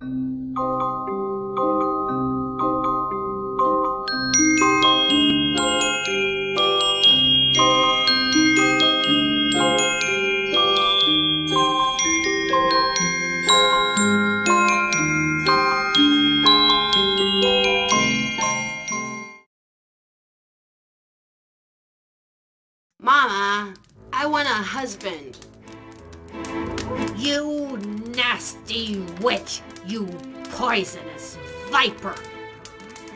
Mama, I want a husband. You nasty witch, you poisonous viper.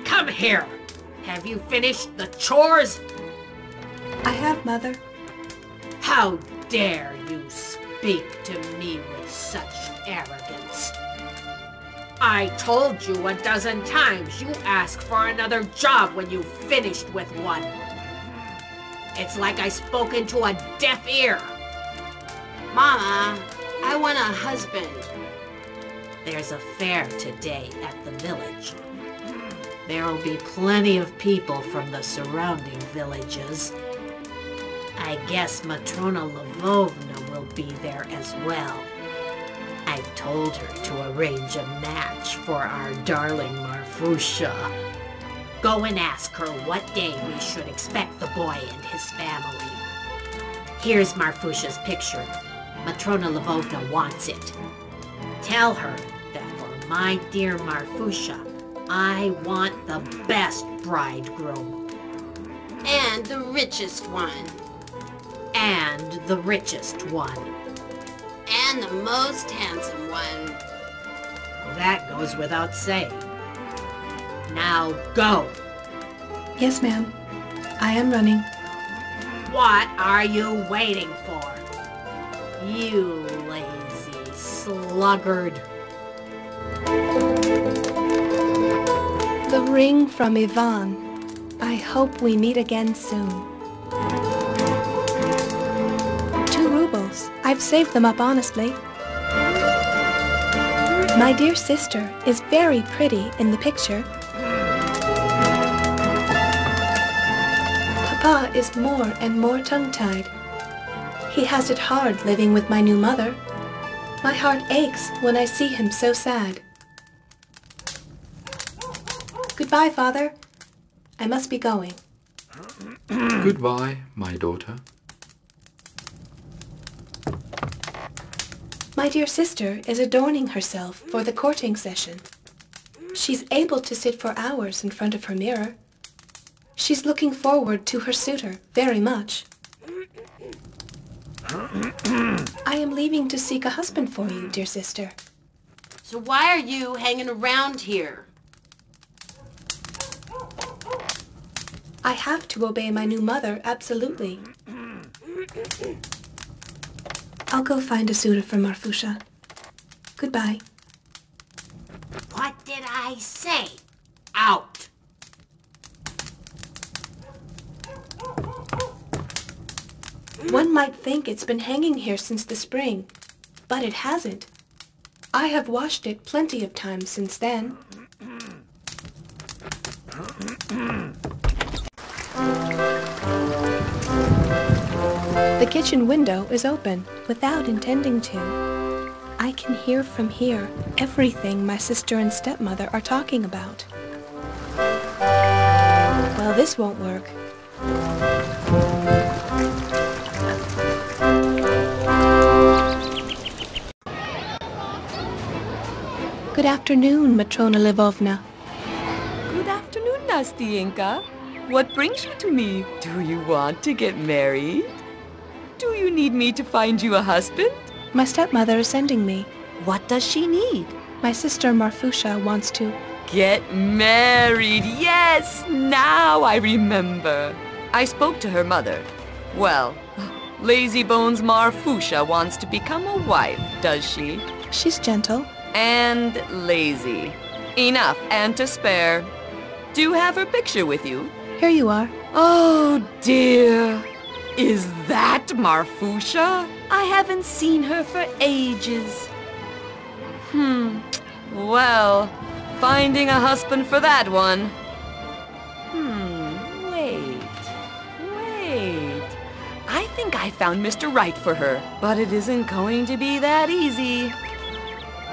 Come here. Have you finished the chores? I have, Mother. How dare you speak to me with such arrogance? I told you a dozen times you ask for another job when you've finished with one. It's like I spoke into a deaf ear. Mama, I want a husband. There's a fair today at the village. There'll be plenty of people from the surrounding villages. I guess Matrona Lvovna will be there as well. I've told her to arrange a match for our darling Marfusha. Go and ask her what day we should expect the boy and his family. Here's Marfusha's picture. Matrona Lvovna wants it. Tell her that for my dear Marfusha, I want the best bridegroom. And the richest one. And the richest one. And the most handsome one. That goes without saying. Now go. Yes, ma'am. I am running. What are you waiting for? You lazy sluggard. The ring from Ivan. I hope we meet again soon. 2 rubles. I've saved them up honestly. My dear sister is very pretty in the picture. Papa is more and more tongue-tied. He has it hard living with my new mother. My heart aches when I see him so sad. Goodbye, Father. I must be going. Goodbye, my daughter. My dear sister is adorning herself for the courting session. She's able to sit for hours in front of her mirror. She's looking forward to her suitor very much. I am leaving to seek a husband for you, dear sister. So why are you hanging around here? I have to obey my new mother, absolutely. I'll go find a suitor for Marfusha. Goodbye. What did I say? Out! One might think it's been hanging here since the spring, but it hasn't. I have washed it plenty of times since then. The kitchen window is open without intending to. I can hear from here everything my sister and stepmother are talking about. Well, this won't work. Good afternoon, Matrona Lvovna. Good afternoon, Nastienka. What brings you to me? Do you want to get married? Do you need me to find you a husband? My stepmother is sending me. What does she need? My sister Marfusha wants to... Get married! Yes! Now I remember. I spoke to her mother. Well, Lazybones Marfusha wants to become a wife, does she? She's gentle. And lazy. Enough and to spare. Do you have her picture with you? Here you are. Oh dear. Is that Marfusha? I haven't seen her for ages. Well, finding a husband for that one. Wait. I think I found Mr. Right for her, but it isn't going to be that easy.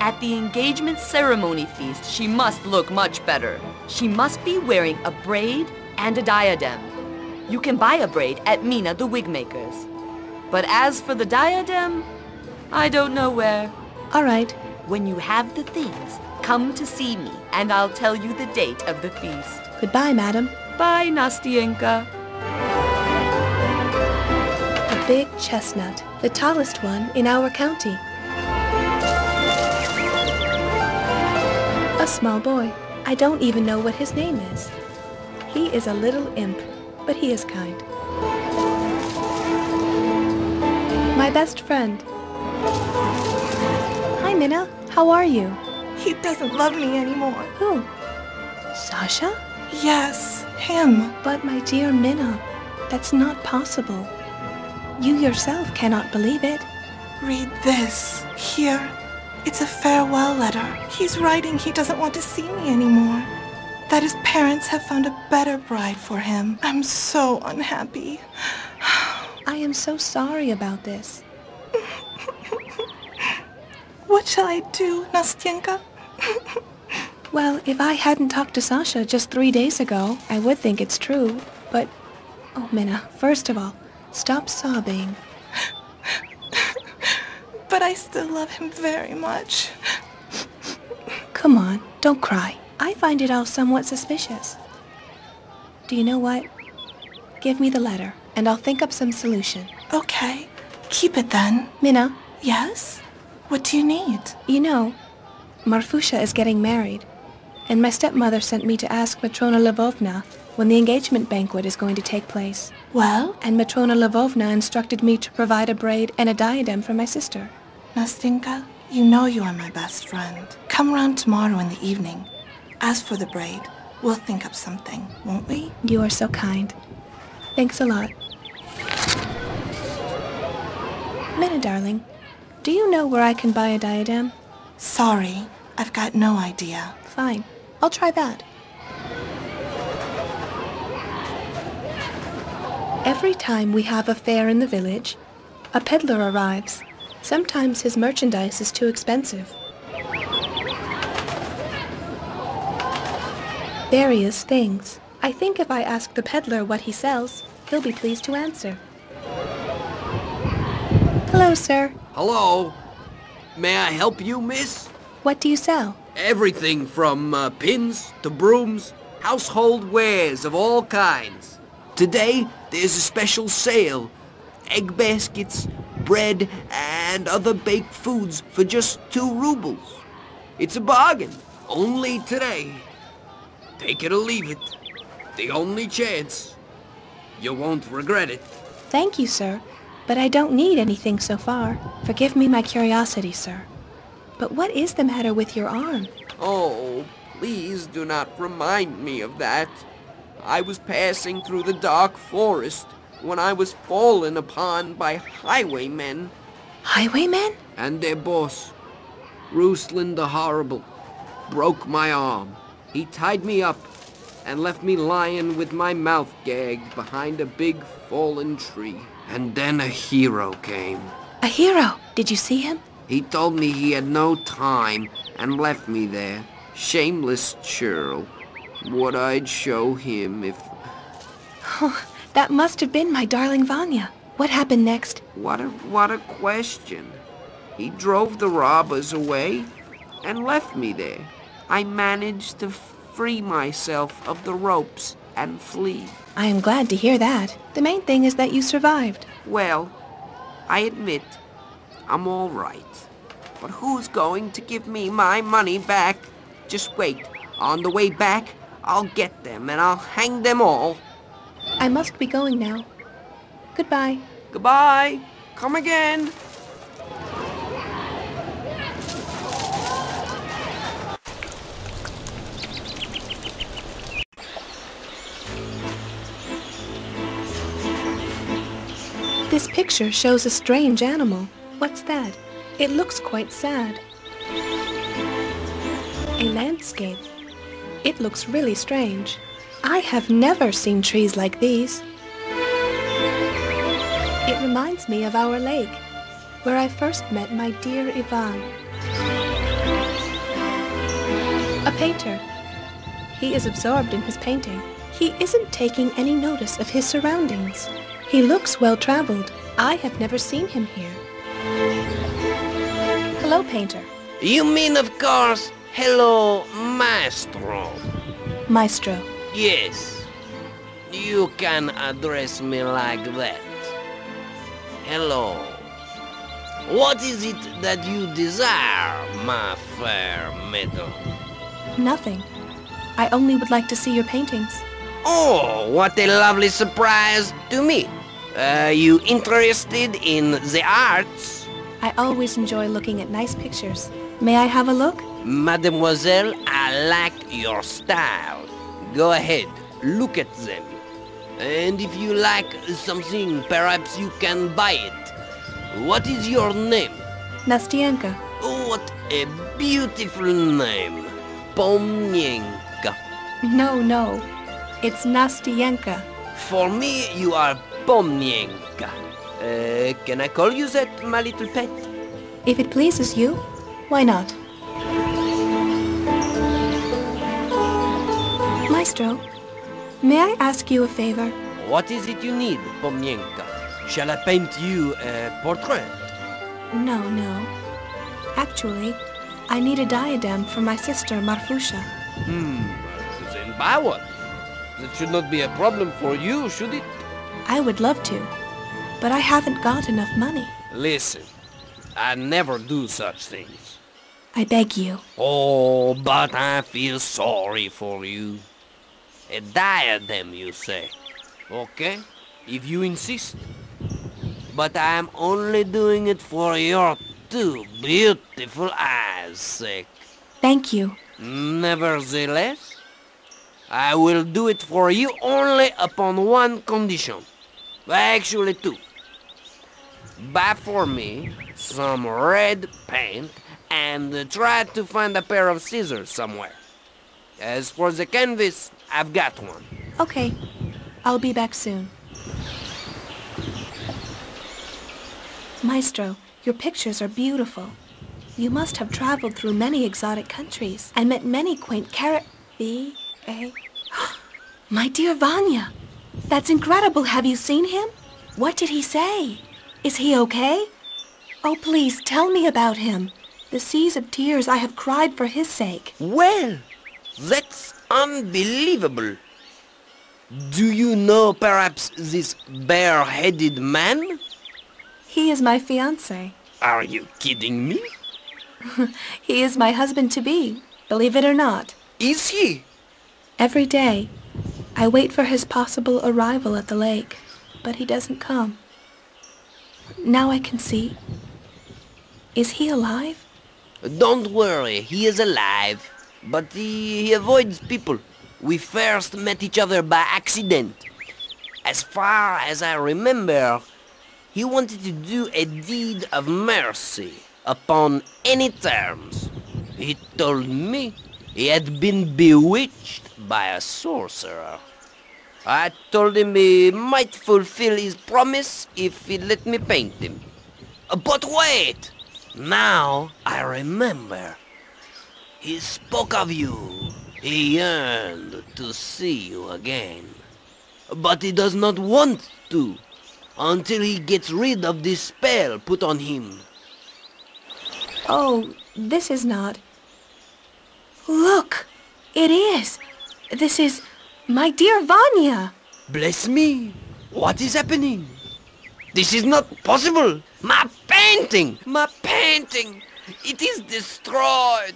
At the engagement ceremony feast, she must look much better. She must be wearing a braid and a diadem. You can buy a braid at Mina the wigmaker's. But as for the diadem, I don't know where. All right. When you have the things, come to see me, and I'll tell you the date of the feast. Goodbye, madam. Bye, Nastienka. A big chestnut, the tallest one in our county. A small boy. I don't even know what his name is. He is a little imp, but he is kind. My best friend. Hi, Mina. How are you? He doesn't love me anymore. Who? Sasha? Yes, him. But my dear Mina, that's not possible. You yourself cannot believe it. Read this. Here. It's a farewell letter. He's writing he doesn't want to see me anymore. That his parents have found a better bride for him. I'm so unhappy. I am so sorry about this. What shall I do, Nastienka? Well, if I hadn't talked to Sasha just 3 days ago, I would think it's true. But, oh, Mina, first of all, stop sobbing. But I still love him very much. Come on, don't cry. I find it all somewhat suspicious. Do you know what? Give me the letter, and I'll think up some solution. Okay, keep it then. Mina? Yes? What do you need? You know, Marfusha is getting married, and my stepmother sent me to ask Matrona Lvovna when the engagement banquet is going to take place. Well? And Matrona Lvovna instructed me to provide a braid and a diadem for my sister. Nastienka, you know you are my best friend. Come round tomorrow in the evening. As for the braid, we'll think up something, won't we? You are so kind. Thanks a lot. Mina, darling, do you know where I can buy a diadem? Sorry, I've got no idea. Fine, I'll try that. Every time we have a fair in the village, a peddler arrives. Sometimes his merchandise is too expensive. Various things. I think if I ask the peddler what he sells, he'll be pleased to answer. Hello, sir. Hello. May I help you, miss? What do you sell? Everything from pins to brooms, household wares of all kinds. Today, there's a special sale. Egg baskets, bread, and other baked foods for just 2 rubles. It's a bargain. Only today. Take it or leave it. The only chance. You won't regret it. Thank you, sir, but I don't need anything so far. Forgive me my curiosity, sir. But what is the matter with your arm? Oh, please do not remind me of that. I was passing through the dark forest when I was fallen upon by highwaymen. Highwaymen? And their boss, Ruslan the Horrible, broke my arm. He tied me up and left me lying with my mouth gagged behind a big fallen tree. And then a hero came. A hero? Did you see him? He told me he had no time and left me there. Shameless churl. What I'd show him if... Oh, that must have been my darling Vanya. What happened next? What a question. He drove the robbers away and left me there. I managed to free myself of the ropes and flee. I am glad to hear that. The main thing is that you survived. Well, I admit, I'm all right. But who's going to give me my money back? Just wait. On the way back, I'll get them and I'll hang them all. I must be going now. Goodbye. Goodbye. Come again. This picture shows a strange animal. What's that? It looks quite sad. A landscape. It looks really strange. I have never seen trees like these. It reminds me of our lake, where I first met my dear Ivan. A painter. He is absorbed in his painting. He isn't taking any notice of his surroundings. He looks well-traveled. I have never seen him here. Hello, painter. You mean, of course, hello, maestro. Maestro. Yes, you can address me like that. Hello. What is it that you desire, my fair maiden? Nothing. I only would like to see your paintings. Oh, what a lovely surprise to me. You interested in the arts? I always enjoy looking at nice pictures. May I have a look? Mademoiselle, I like your style. Go ahead, look at them. And if you like something, perhaps you can buy it. What is your name? Nastienka. Oh, what a beautiful name. Pomnienka. No. It's Nastienka. For me, you are Pomnienka. Can I call you that, my little pet? If it pleases you, why not? Maestro, may I ask you a favor? What is it you need, Pomnienka? Shall I paint you a portrait? No. Actually, I need a diadem for my sister, Marfusha. Then buy one. That should not be a problem for you, should it? I would love to, but I haven't got enough money. Listen, I never do such things. I beg you. Oh, but I feel sorry for you. A diadem, you say? Okay, if you insist. But I'm only doing it for your two beautiful eyes' sake. Thank you. Nevertheless, I will do it for you only upon one condition. Actually, two. Buy for me some red paint and try to find a pair of scissors somewhere. As for the canvas, I've got one. Okay, I'll be back soon. Maestro, your pictures are beautiful. You must have traveled through many exotic countries and met many quaint My dear Vanya! That's incredible. Have you seen him? What did he say? Is he okay? Oh, please, tell me about him. The seas of tears I have cried for his sake. Well, that's unbelievable. Do you know perhaps this bare-headed man? He is my fiancé. Are you kidding me? He is my husband-to-be, believe it or not. Is he? Every day, I wait for his possible arrival at the lake, but he doesn't come. Now I can see. Is he alive? Don't worry, he is alive. But he avoids people. We first met each other by accident. As far as I remember, he wanted to do a deed of mercy upon any terms. He told me he had been bewitched by a sorcerer. I told him he might fulfill his promise if he'd let me paint him. But wait! Now I remember. He spoke of you. He yearned to see you again. But he does not want to until he gets rid of this spell put on him. Oh, this is not... Look! It is! This is my dear Vanya! Bless me! What is happening? This is not possible! My painting! My painting! It is destroyed!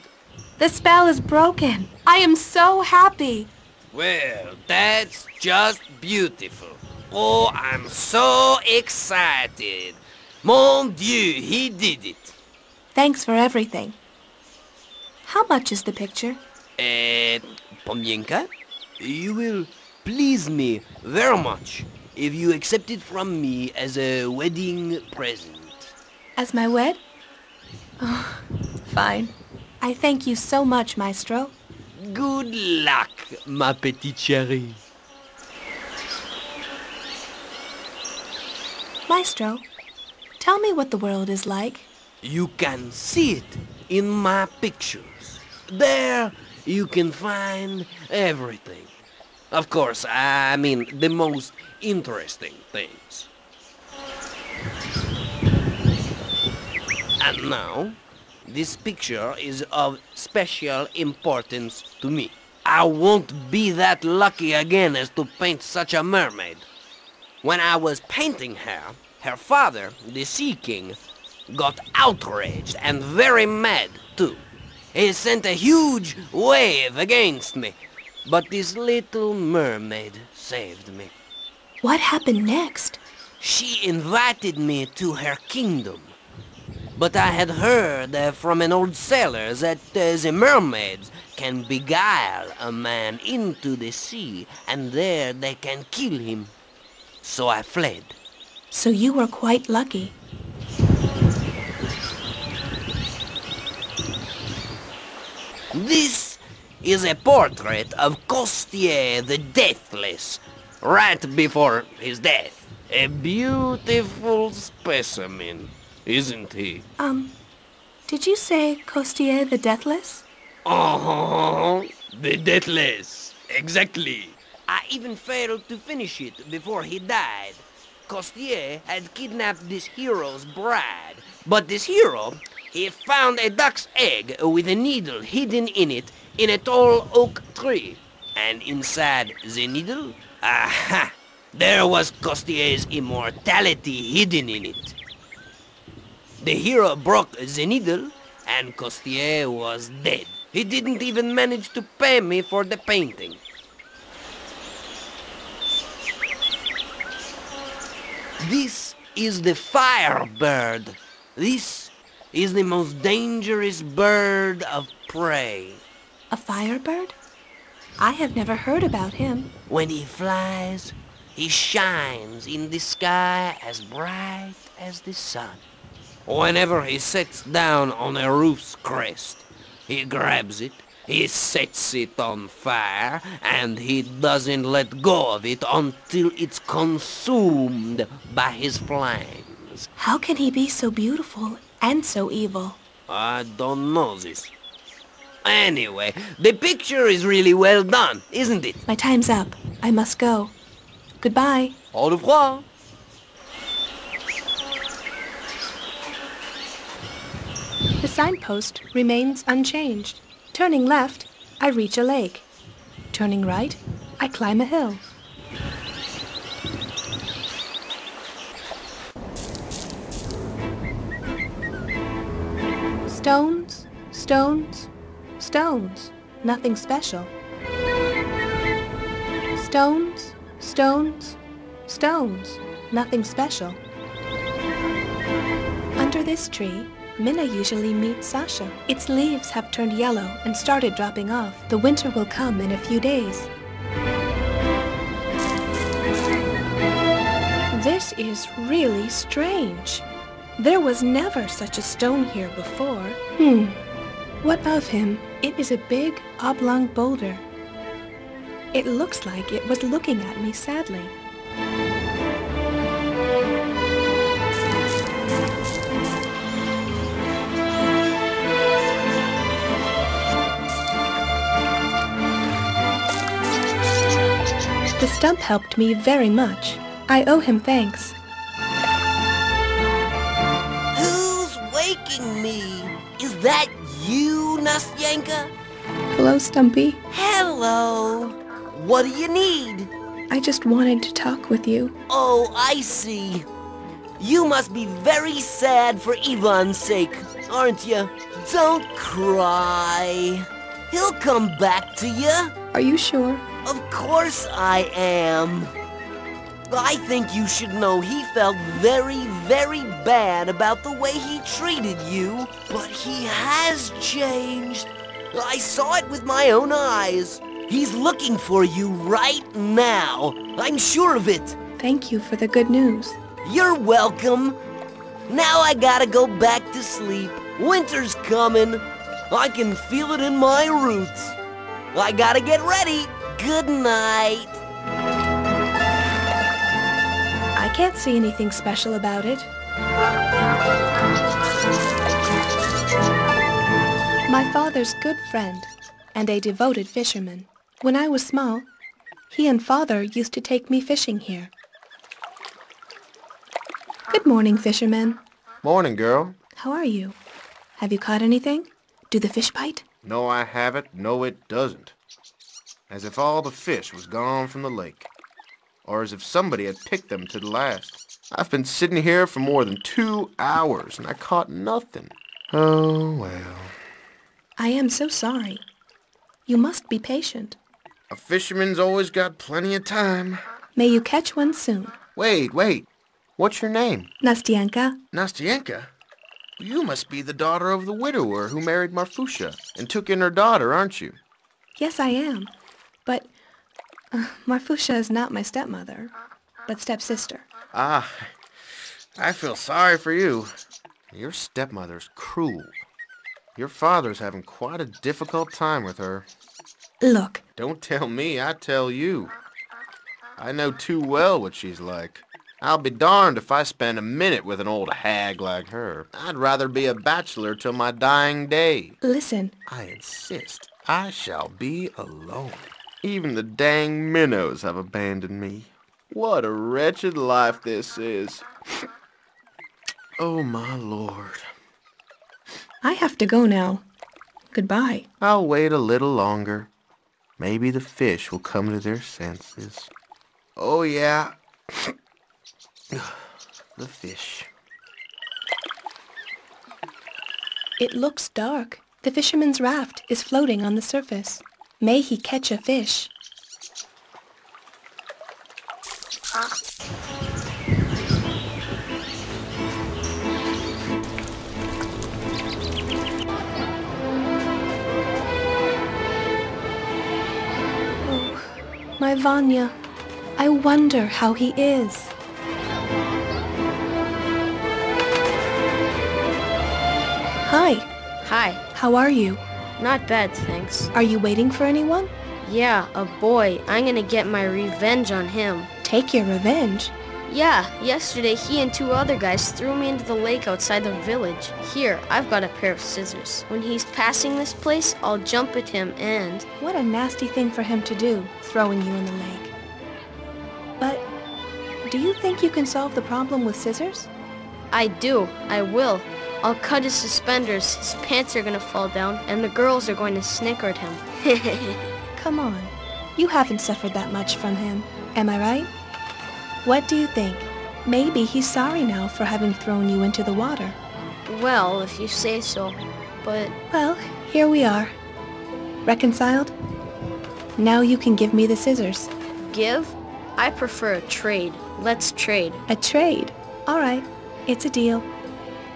The spell is broken. I am so happy. Well, that's just beautiful. Oh, I'm so excited. Mon Dieu, he did it. Thanks for everything. How much is the picture? Pomnienka, you will please me very much if you accept it from me as a wedding present. As my wed? Oh, fine. I thank you so much, Maestro. Good luck, ma petite chérie. Maestro, tell me what the world is like. You can see it in my pictures. There, you can find everything. Of course, I mean the most interesting things. And now, this picture is of special importance to me. I won't be that lucky again as to paint such a mermaid. When I was painting her, her father, the Sea King, got outraged and very mad too. He sent a huge wave against me, but this little mermaid saved me. What happened next? She invited me to her kingdom. But I had heard from an old sailor that the mermaids can beguile a man into the sea, and there they can kill him. So I fled. So you were quite lucky. This is a portrait of Kashchey the Deathless, right before his death. A beautiful specimen, isn't he? Did you say Kashchey the Deathless? The Deathless, exactly. I even failed to finish it before he died. Kashchey had kidnapped this hero's bride, but this hero, he found a duck's egg with a needle hidden in it in a tall oak tree. And inside the needle, aha, there was Kashchey's immortality hidden in it. The hero broke the needle, and Kashchey was dead. He didn't even manage to pay me for the painting. This is the Firebird. This is the most dangerous bird of prey. A firebird? I have never heard about him. When he flies, he shines in the sky as bright as the sun. Whenever he sits down on a roof's crest, he grabs it, he sets it on fire, and he doesn't let go of it until it's consumed by his flames. How can he be so beautiful and so evil? I don't know this. Anyway, the picture is really well done, isn't it? My time's up. I must go. Goodbye. Au revoir. The signpost remains unchanged. Turning left, I reach a lake. Turning right, I climb a hill. Stones, stones, stones. Nothing special. Stones, stones, stones. Nothing special. Under this tree, Mina usually meets Sasha. Its leaves have turned yellow and started dropping off. The winter will come in a few days. This is really strange. There was never such a stone here before. What of him? It is a big, oblong boulder. It looks like it was looking at me sadly. The stump helped me very much. I owe him thanks. Who's waking me? Is that you, Nastienka? Hello, Stumpy. Hello. What do you need? I just wanted to talk with you. Oh, I see. You must be very sad for Ivan's sake, aren't you? Don't cry. He'll come back to you. Are you sure? Of course I am. I think you should know he felt very, very bad about the way he treated you. But he has changed. I saw it with my own eyes. He's looking for you right now. I'm sure of it. Thank you for the good news. You're welcome. Now I gotta go back to sleep. Winter's coming. I can feel it in my roots. I gotta get ready. Good night. I can't see anything special about it. My father's good friend. and a devoted fisherman. When I was small, he and Father used to take me fishing here. Good morning, fisherman. Morning, girl. How are you? Have you caught anything? Do the fish bite? No, I haven't. No, it doesn't. As if all the fish was gone from the lake. Or as if somebody had picked them to the last. I've been sitting here for more than 2 hours, and I caught nothing. Oh, well. I am so sorry. You must be patient. A fisherman's always got plenty of time. May you catch one soon. Wait. What's your name? Nastienka. Nastienka? You must be the daughter of the widower who married Marfusha and took in her daughter, aren't you? Yes, I am. But Marfusha is not my stepmother, but stepsister. Ah, I feel sorry for you. Your stepmother's cruel. Your father's having quite a difficult time with her. Look. Don't tell me, I tell you. I know too well what she's like. I'll be darned if I spend a minute with an old hag like her. I'd rather be a bachelor till my dying day. Listen. I insist. I shall be alone. Even the dang minnows have abandoned me. What a wretched life this is. Oh, my Lord. I have to go now. Goodbye. I'll wait a little longer. Maybe the fish will come to their senses. Oh, yeah. The fish. It looks dark. The fisherman's raft is floating on the surface. May he catch a fish. Oh, my Vanya. I wonder how he is. Hi. Hi. How are you? Not bad, thanks. Are you waiting for anyone? Yeah, a boy. I'm gonna get my revenge on him. Take your revenge? Yeah, yesterday he and 2 other guys threw me into the lake outside the village. Here, I've got a pair of scissors. When he's passing this place, I'll jump at him and... What a nasty thing for him to do, throwing you in the lake. But do you think you can solve the problem with scissors? I do. I will. I'll cut his suspenders, his pants are gonna fall down, and the girls are going to snicker at him. Come on. You haven't suffered that much from him. Am I right? What do you think? Maybe he's sorry now for having thrown you into the water. Well, if you say so, but... Well, here we are. Reconciled? Now you can give me the scissors. Give? I prefer a trade. Let's trade. A trade? All right. It's a deal.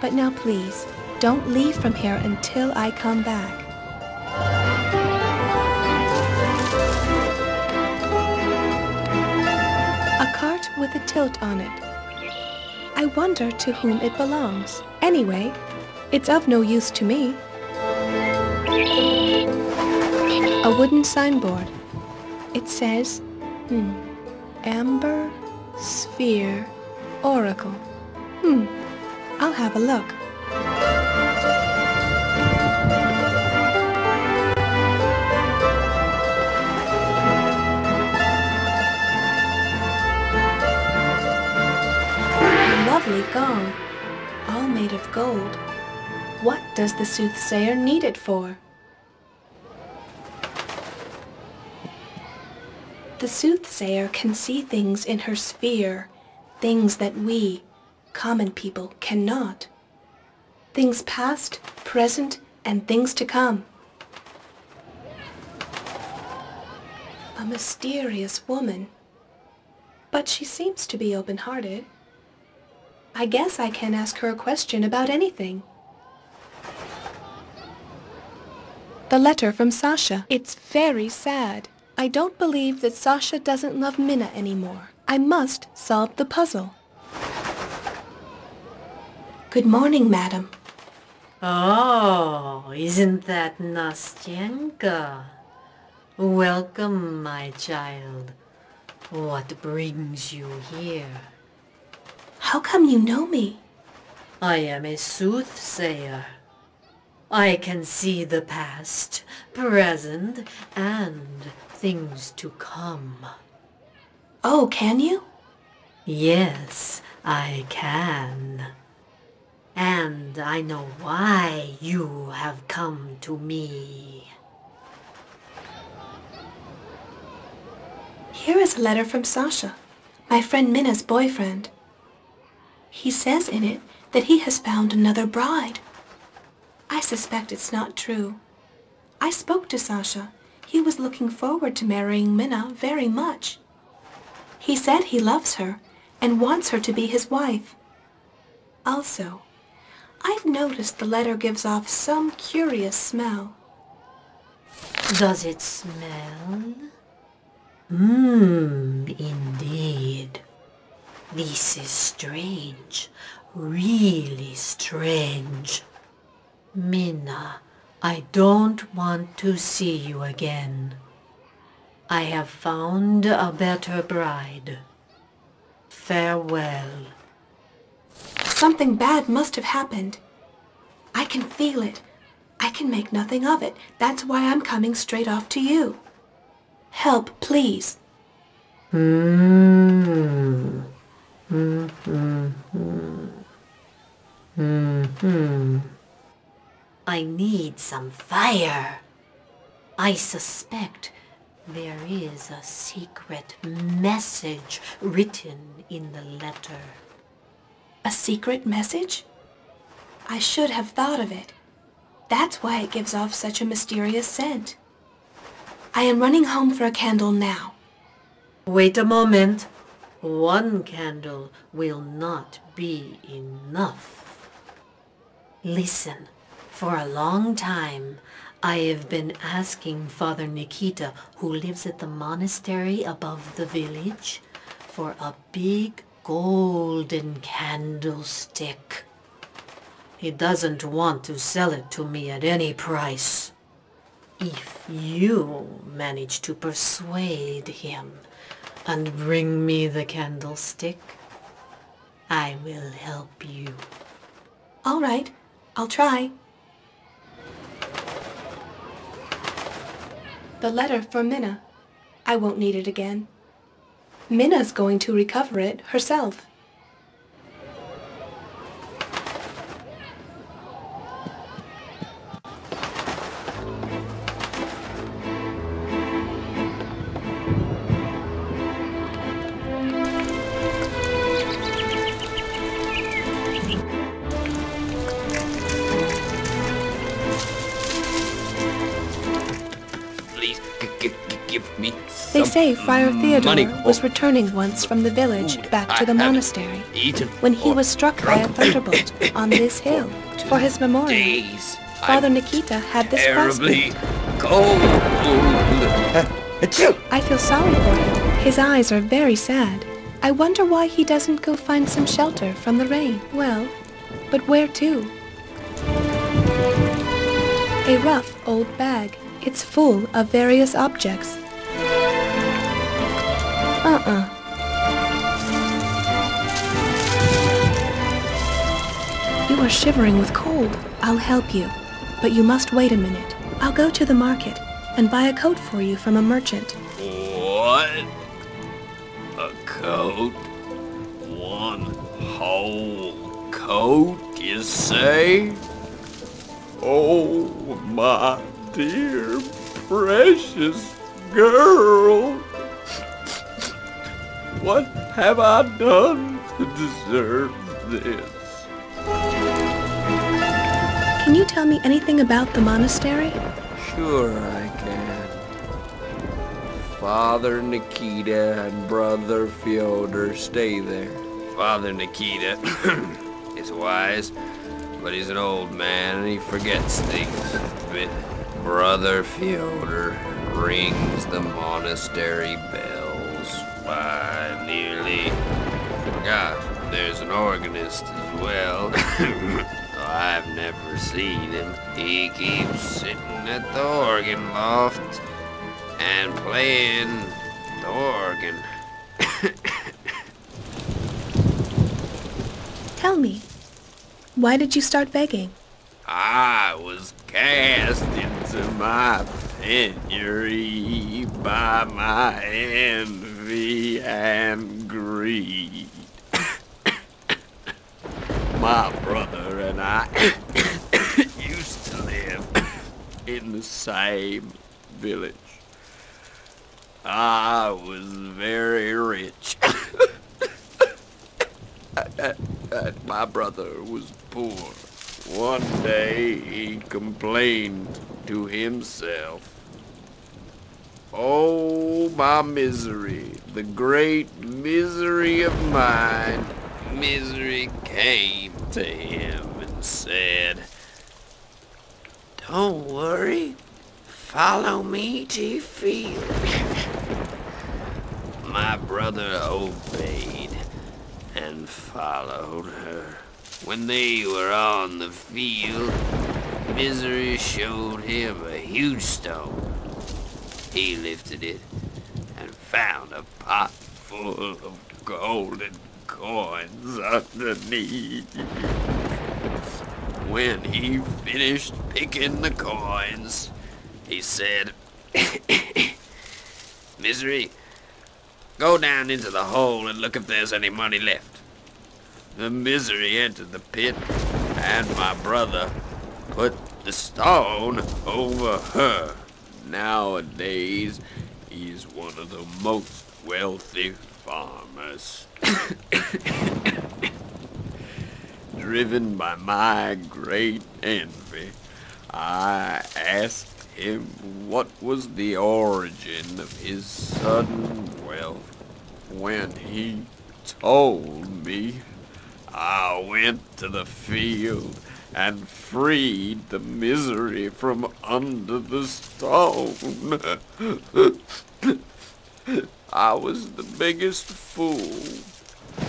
But now please, don't leave from here until I come back. A cart with a tilt on it. I wonder to whom it belongs. Anyway, it's of no use to me. A wooden signboard. It says, Amber, Sphere, Oracle. I'll have a look. A lovely gong, all made of gold. What does the soothsayer need it for? The soothsayer can see things in her sphere, things that we, common people, cannot. Things past, present, and things to come. A mysterious woman. But she seems to be open-hearted. I guess I can ask her a question about anything. The letter from Sasha. It's very sad. I don't believe that Sasha doesn't love Mina anymore. I must solve the puzzle. Good morning, madam. Oh, isn't that Nastienka? Welcome, my child. What brings you here? How come you know me? I am a soothsayer. I can see the past, present, and things to come. Oh, can you? Yes, I can. And I know why you have come to me. Here is a letter from Sasha, my friend Mina's boyfriend. He says in it that he has found another bride. I suspect it's not true. I spoke to Sasha. He was looking forward to marrying Mina very much. He said he loves her and wants her to be his wife. Also, I've noticed the letter gives off some curious smell. Does it smell? Indeed. This is strange. Really strange. Mina, I don't want to see you again. I have found a better bride. Farewell. Something bad must have happened. I can feel it. I can make nothing of it. That's why I'm coming straight off to you. Help, please. I need some fire. I suspect there is a secret message written in the letter. A secret message? I should have thought of it. That's why it gives off such a mysterious scent. I am running home for a candle now. Wait a moment. One candle will not be enough. Listen, for a long time, I have been asking Father Nikita, who lives at the monastery above the village, for a big golden candlestick. He doesn't want to sell it to me at any price. If you manage to persuade him and bring me the candlestick, I will help you. All right, I'll try. The letter for Mina. I won't need it again. Mina's going to recover it herself. They say Friar Theodore was returning once from the village back to the monastery when he was struck by a thunderbolt on this hill. For his memorial, Father Nikita had this prospect. I feel sorry for him. His eyes are very sad. I wonder why he doesn't go find some shelter from the rain. Well, but where to? A rough old bag. It's full of various objects. You are shivering with cold. I'll help you. But you must wait a minute. I'll go to the market and buy a coat for you from a merchant. What? A coat? One whole coat, you say? Oh, my dear, precious girl. What have I done to deserve this? Can you tell me anything about the monastery? Sure I can. Father Nikita and Brother Fyodor stay there. Father Nikita is wise, but he's an old man and he forgets things. But Brother Fyodor rings the monastery bells. I nearly forgot there's an organist as well. I've never seen him. He keeps sitting at the organ loft and playing the organ. Tell me, why did you start begging? I was cast into my penury by my envy and greed. My brother and I used to live in the same village. I was very rich. And my brother was poor. One day he complained to himself, "Oh, my misery, the great misery of mine." Misery came to him and said, "Don't worry, follow me to your field." My brother obeyed and followed her. When they were on the field, Misery showed him a huge stone. He lifted it and found a pot full of golden coins underneath. When he finished picking the coins, he said, "Misery, go down into the hole and look if there's any money left." The Misery entered the pit, and my brother put the stone over her. Nowadays, he's one of the most wealthy farmers. Driven by my great envy, I asked him what was the origin of his sudden wealth. When he told me, I went to the field and freed the Misery from under the stone. I was the biggest fool.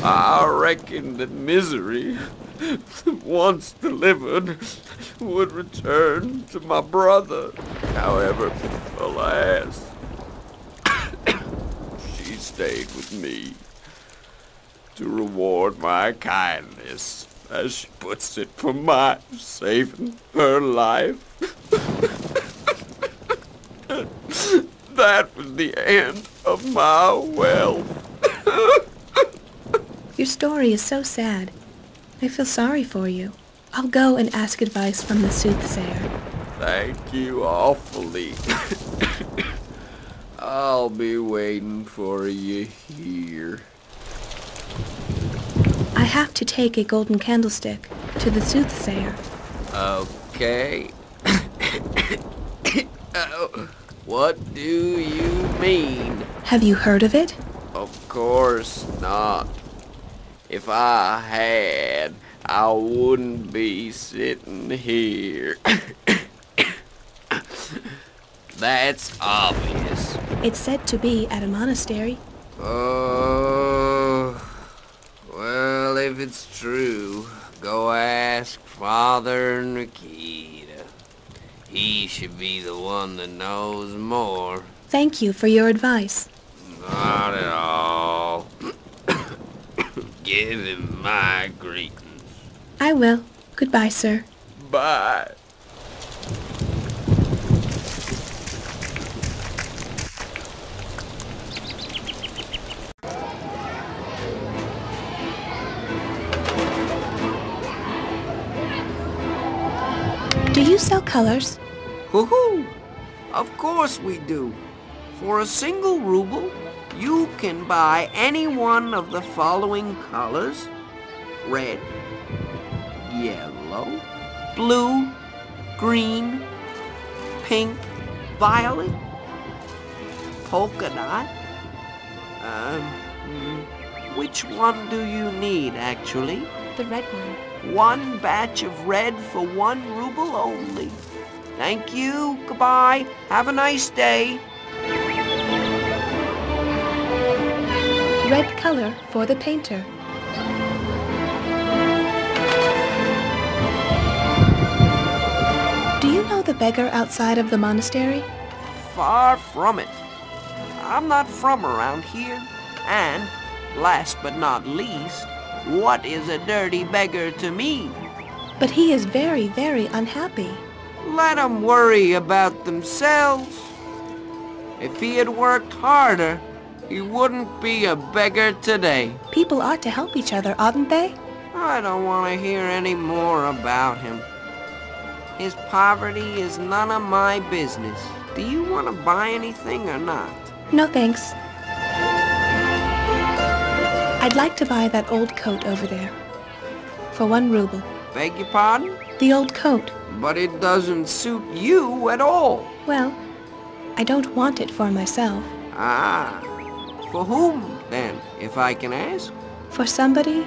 I reckoned that Misery, once delivered, would return to my brother. However, alas, she stayed with me to reward my kindness, as she puts it, for my saving her life. That was the end of my wealth. Your story is so sad. I feel sorry for you. I'll go and ask advice from the soothsayer. Thank you awfully. I'll be waiting for you here. I have to take a golden candlestick to the soothsayer. Okay. What do you mean? Have you heard of it? Of course not. If I had, I wouldn't be sitting here. That's obvious. It's said to be at a monastery. Oh, well, if it's true, go ask Father Nikita. He should be the one that knows more. Thank you for your advice. Not at all. Give him my greetings. I will. Goodbye, sir. Bye. Do you sell colors? Hoo-hoo! Of course we do. For a single ruble, you can buy any one of the following colors: red, yellow, blue, green, pink, violet, polka dot. Which one do you need, actually? The red one. One batch of red for 1 ruble only. Thank you. Goodbye. Have a nice day. Red color for the painter. Do you know the beggar outside of the monastery? Far from it. I'm not from around here. And, last but not least, what is a dirty beggar to me? But he is very, very unhappy. Let them worry about themselves. If he had worked harder, he wouldn't be a beggar today. People ought to help each other, oughtn't they? I don't want to hear any more about him. His poverty is none of my business. Do you want to buy anything or not? No thanks. I'd like to buy that old coat over there. For 1 ruble. Beg your pardon? The old coat. But it doesn't suit you at all. Well, I don't want it for myself. Ah, for whom then, if I can ask? For somebody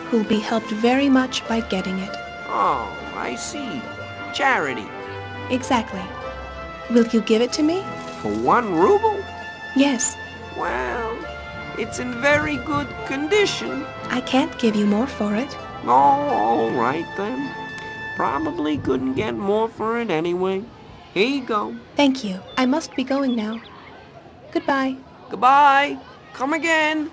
who'll be helped very much by getting it. Oh, I see. Charity. Exactly. Will you give it to me? For 1 ruble? Yes. Well, it's in very good condition. I can't give you more for it. Oh, all right then. Probably couldn't get more for it anyway. Here you go. Thank you. I must be going now. Goodbye. Goodbye. Come again.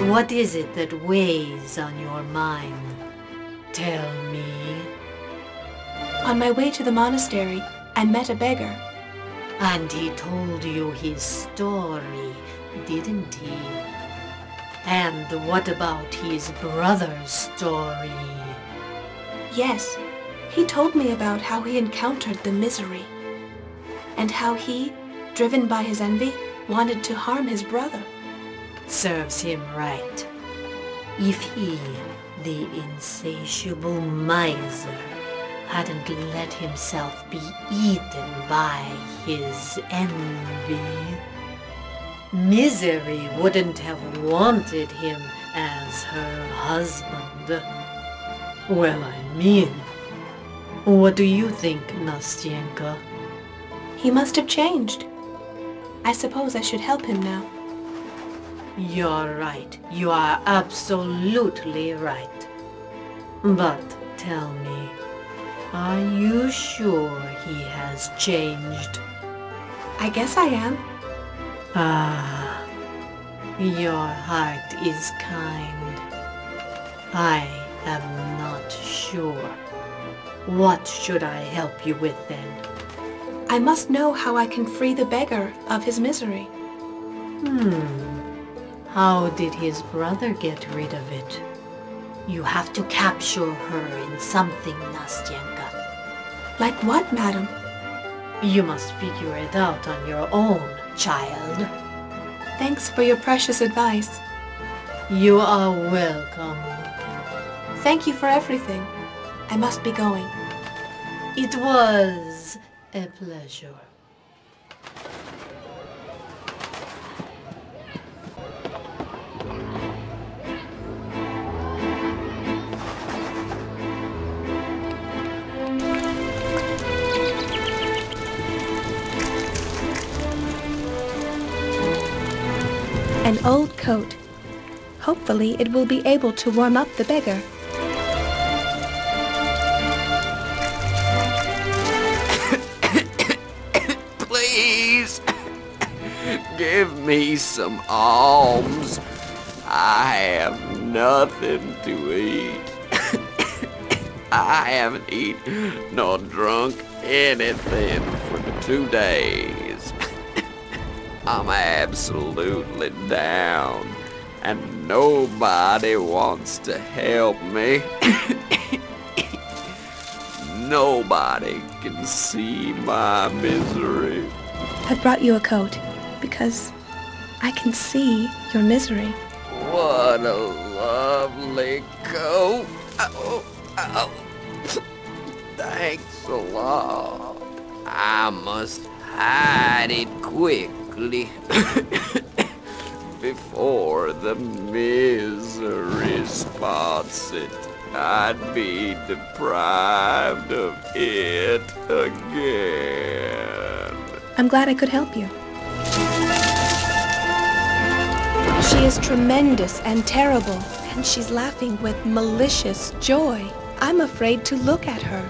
What is it that weighs on your mind? Tell me. On my way to the monastery, I met a beggar. And he told you his story, didn't he? And what about his brother's story? Yes, he told me about how he encountered the misery. And how he, driven by his envy, wanted to harm his brother. Serves him right. If he, the insatiable miser, hadn't let himself be eaten by his envy, Misery wouldn't have wanted him as her husband. Well, I mean, what do you think, Nastienka? He must have changed. I suppose I should help him now. You're right. You are absolutely right. But tell me, are you sure he has changed? I guess I am. Ah, your heart is kind. I am not sure. What should I help you with then? I must know how I can free the beggar of his misery. How did his brother get rid of it? You have to capture her in something, Nastienka. Like what, madam? You must figure it out on your own, child. Thanks for your precious advice. You are welcome. Thank you for everything. I must be going. It was a pleasure. An old coat. Hopefully it will be able to warm up the beggar. Please, give me some alms. I have nothing to eat. I haven't eaten nor drunk anything for 2 days. I'm absolutely down, and nobody wants to help me. Nobody can see my misery. I brought you a coat because I can see your misery. What a lovely coat. Oh, oh. Thanks a lot. I must hide it quickly before the misery spots it. I'd be deprived of it again. I'm glad I could help you. She is tremendous and terrible, and she's laughing with malicious joy. I'm afraid to look at her.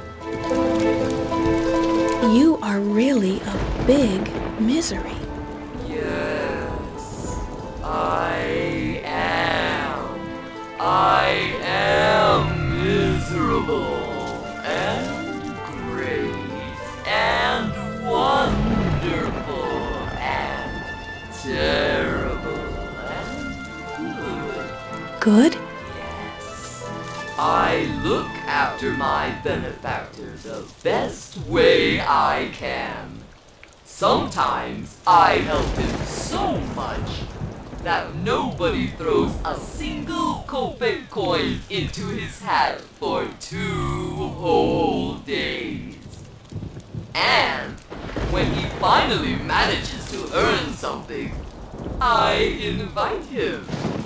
You are really a big misery. Yes, I am miserable and great and wonderful and terrible and Good? yes. I look after my benefactor the best way I can. Sometimes I help him so much that nobody throws a single kopeck coin into his hat for 2 whole days. And when he finally manages to earn something, I invite him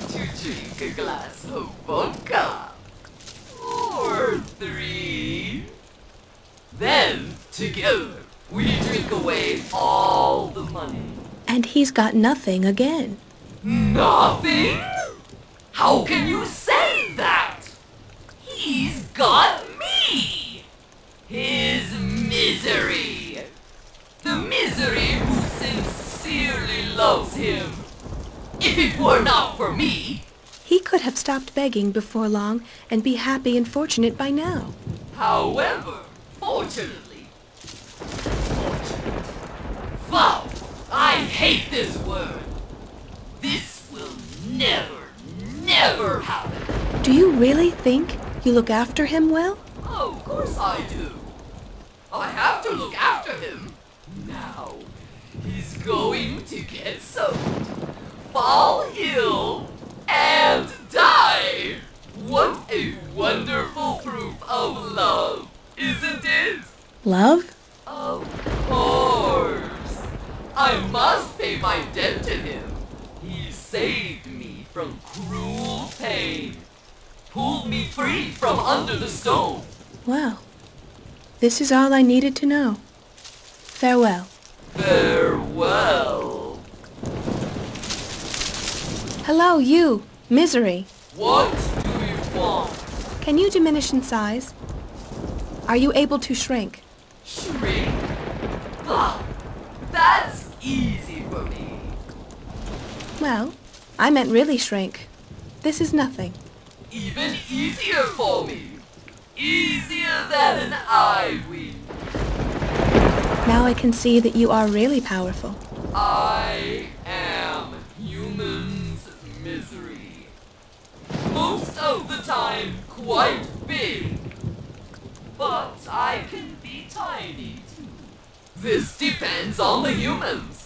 to drink a glass of vodka. Or 3. Then, together, we drink away all the money. And he's got nothing again. Nothing? How can you say that? He's got me! His misery! The misery who sincerely loves him. If it were not for me... He could have stopped begging before long and be happy and fortunate by now. However, fortunately... Wow! I hate this word! This will never happen. Do you really think you look after him well? Oh, of course I do. I have to look after him. Now, he's going to get soaked, fall ill, and die. What a wonderful proof of love, isn't it? Love? Of course. I must pay my debt to him. He saved me from cruel pain, pulled me free from under the stone. Well, this is all I needed to know. Farewell. Farewell. Hello, you, Misery. What do you want? Can you diminish in size? Are you able to shrink? Shrink? Ah, that's easy for me. Well, I meant really shrink. This is nothing. Even easier for me. Easier than an eye wink. Now I can see that you are really powerful. I am human's misery. Most of the time, quite big. But I can be tiny, too. This depends on the humans.